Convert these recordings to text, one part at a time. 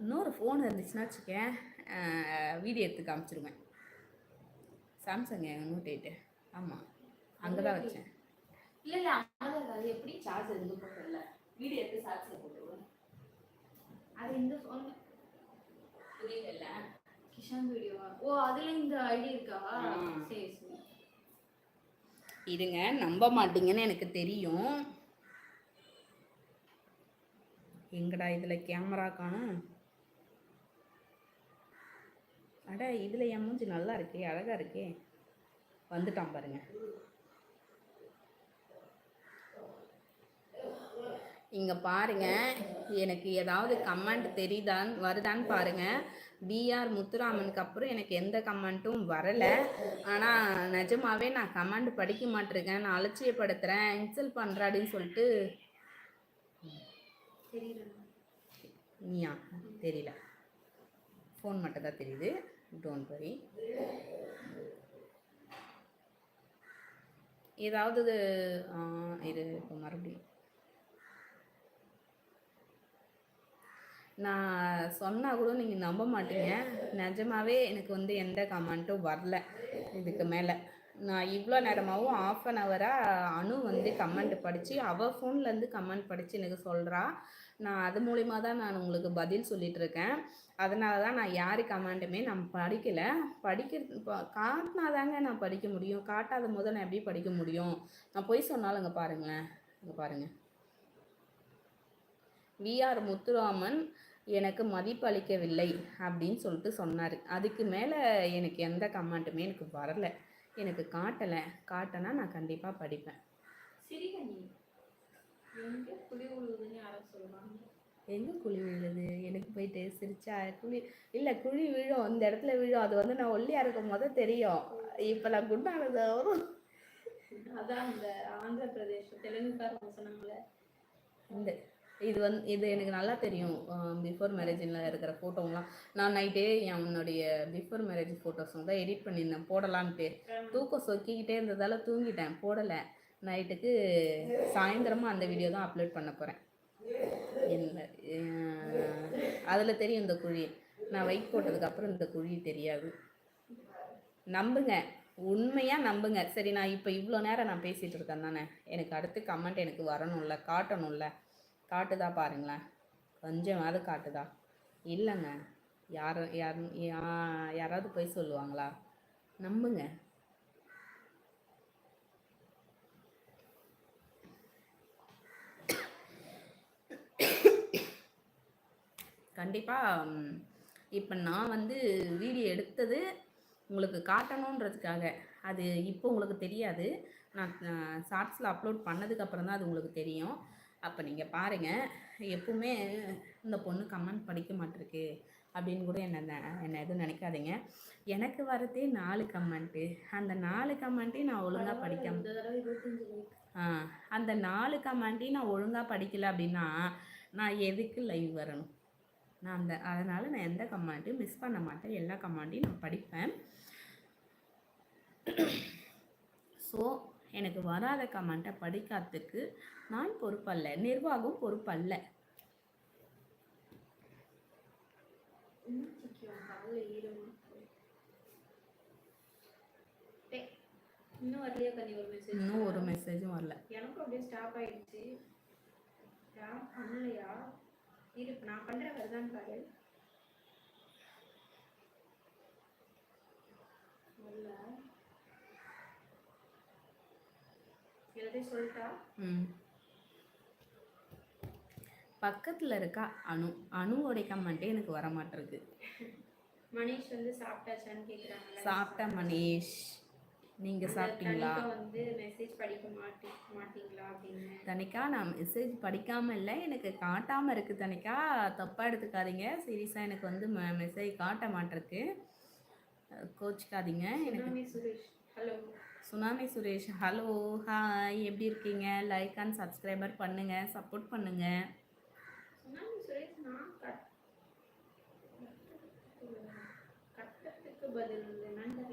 இன்னொரு ஃபோன் இருந்துச்சுன்னா வச்சுக்கேன், வீடியோ எடுத்து காமிச்சிருவேன். Samsung note 8. ஆமாம், அங்கே தான் வச்சேன். இல்லை இல்லை, அங்கே அது எப்படி சார்ஜ் எதுவும் போட்டல, வீடியோ எடுத்து சார்ஜில் போட்டுருவேன். அது இந்த ஃபோன் புரியல. கிஷான் வீடியோவா? ஓ, அதில் இந்த ஐடி இருக்கா? சரி சரி. இருங்க, நம்ப மாட்டீங்கன்னு எனக்கு தெரியும். எங்கடா இதில் கேமரா காணும்? அட, இதில் என் மூஞ்சி நல்லா இருக்கே, அழகாக இருக்கே. வந்துட்டான் பாருங்க. இங்கே பாருங்க, எனக்கு ஏதாவது கமெண்ட் தெரியுதான்னு வருதான்னு பாருங்க. பிஆர் முத்துராமனுக்கு அப்புறம் எனக்கு எந்த கமெண்ட்டும் வரலை. ஆனால் நிஜமாவே நான் கமெண்ட் படிக்க மாட்டிருக்கேன், நான் அலட்சியப்படுத்துகிறேன், இன்சல்ட் பண்ணுறாடின்னு சொல்லிட்டு. நீயா? தெரியல, ஃபோன் மட்டும் தான் தெரியுது. Don't worry. ஏதாவது இது இப்போ மறுபடியும் நான் சொன்னால் கூட நீங்கள் நம்ப மாட்டீங்க. நிஜமாவே எனக்கு வந்து எந்த கமெண்ட்டும் வரல இதுக்கு மேலே. நான் இவ்வளோ நேரமாகவும் 1/2 ஹவராக அனு வந்து கமெண்ட் படித்து அவள் ஃபோன்லேருந்து கமெண்ட் படித்து எனக்கு சொல்கிறா. நான் அது மூலிமா தான் நான் உங்களுக்கு பதில் சொல்லிகிட்ருக்கேன். அதனால தான் நான் யார் கமெண்ட்டுமே நான் படிக்கலை. காட்டினாதாங்க நான் படிக்க முடியும், காட்டாத போது நான் எப்படி படிக்க முடியும்? நான் போய் சொன்னாலும் இங்கே பாருங்களேன், இங்கே பாருங்கள். விஆர் முத்துராமன் எனக்கு மதிப்பு அளிக்கவில்லை அப்படின்னு சொல்லிட்டு சொன்னார். அதுக்கு மேலே எனக்கு எந்த கமெண்ட்டுமே எனக்கு வரலை, எனக்கு காட்டலை. காட்டினா நான் கண்டிப்பாக படிப்பேன். எங்கே குழி விழுதுன்னு யாரும் சொல்லுவாங்க? எங்கே குழி விழுது? எனக்கு போயிட்டு சிரிச்சா குழி இல்லை, குழி விழும், இந்த இடத்துல விழும். அது வந்து நான் ஒல்லியாக இருக்கும் போது தெரியும். இப்போ நான் குண்டானது வரும். அதான் இந்த ஆந்திர பிரதேஷ் தெலுங்குக்காரங்க சொன்னாங்களே, இந்த இது எனக்கு நல்லா தெரியும். பிஃபோர் மேரேஜில் இருக்கிற ஃபோட்டோங்களாம் நான் நைட்டே என்னுடைய பிஃபோர் மேரேஜ் ஃபோட்டோஸ் தான் எடிட் பண்ணியிருந்தேன் போடலான்ட்டு. தூக்கம் சொக்கிக்கிட்டே இருந்ததால் தூங்கிட்டேன், போடலை. நைட்டுக்கு சாயந்தரமாக அந்த வீடியோ தான் அப்லோட் பண்ண போகிறேன். அதில் தெரியும் இந்த குழி. நான் வெயிட் போட்டதுக்கப்புறம் இந்த குழி தெரியாது. நம்புங்க, உண்மையாக நம்புங்க. சரி, நான் இப்போ இவ்வளோ நேரம் நான் பேசிகிட்டு இருக்கேன் தானே, எனக்கு அடுத்து கமெண்ட் எனக்கு வரணும்ல, காட்டணும்ல. காட்டுதா பாருங்களேன், கொஞ்சமாவது காட்டுதா? இல்லைங்க. யாராவது போய் சொல்லுவாங்களா? நம்புங்க. கண்டிப்பாக இப்போ நான் வந்து வீடியோ எடுத்தது உங்களுக்கு காட்டணுன்றதுக்காக. அது இப்போ உங்களுக்கு தெரியாது, நான் ஷார்ட்ஸில் அப்லோட் பண்ணதுக்கப்புறம் தான் அது உங்களுக்கு தெரியும். அப்போ நீங்கள் பாருங்கள். எப்பவுமே இந்த பொண்ணு கமெண்ட் படிக்க மாட்டிருக்கு அப்படின்னு கூட என்ன எதுவும் நினைக்காதீங்க. எனக்கு வரதே 4 கமெண்ட்டு. அந்த 4 கமெண்ட்டையும் நான் ஒழுங்காக படிக்காம அந்த 4 கமெண்ட்டையும் நான் ஒழுங்காக படிக்கலை அப்படின்னா நான் எதுக்கு லைவ் வரணும்? அதனால் நான் எந்த கமெண்ட்டையும் மிஸ் பண்ண மாட்டேன், எல்லா கமெண்ட்டையும் நான் படிப்பேன். ஸோ எனக்கு வராத கமெண்ட்டை படிக்காததுக்கு நான் பொறுப்பல்ல, நிர்வாகம் பொறுப்பல்ல. இன்னும் வரலையா கனி? ஒரு மெசேஜ், இன்னும் ஒரு மெசேஜும் வரல. எனக்கும் அப்படியே ஸ்டாப் ஆயிடுச்சு. ஸ்டாப் பண்ணலையா? இரு, நான் பண்ணுறேன், வருதான்னு பாரு. சொல்லிட்டா பக்கத்தில் இருக்கா அணுவோடைய கமெண்ட்டே எனக்கு வர மாட்டேருக்கு. மனிஷ் வந்து சாப்பிட்டாச்சான்னு கேட்குறாங்க. சாப்பிட்டேன் மனிஷ், நீங்கள் சாப்பிட்டீங்களா? வந்து மெசேஜ் படிக்க மாட்டீங்களா அப்படின்னு. தனிக்கா, நான் மெசேஜ் படிக்காமல் இல்லை, எனக்கு காட்டாமல் இருக்குது. தனிக்கா, தப்பாக எடுத்துக்காதீங்க. சீரியஸாக எனக்கு வந்து மெசேஜ் காட்ட மாட்டிருக்கு, கோச்சிக்காதீங்க. எனக்கு Suresh, hello. Tsunami Suresh, hello, hi, எப்படி இருக்கீங்க? லைக் அண்ட் சப்ஸ்கிரைபர் பண்ணுங்கள், சப்போர்ட் பண்ணுங்கள். சுனாமி சுரேஷ், நான் கட்டத்துக்கு பதில் என்னன்னு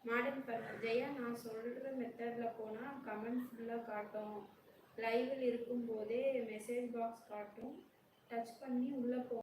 மாடர்ன் பண்ண ஜெயா, நான் சொல்கிற மெத்தடில் போனால் கமெண்ட் ஃபுல்லாக காட்டும், லைவில் இருக்கும்போதே மெசேஜ் பாக்ஸ் காட்டும், டச் பண்ணி உள்ளே போ.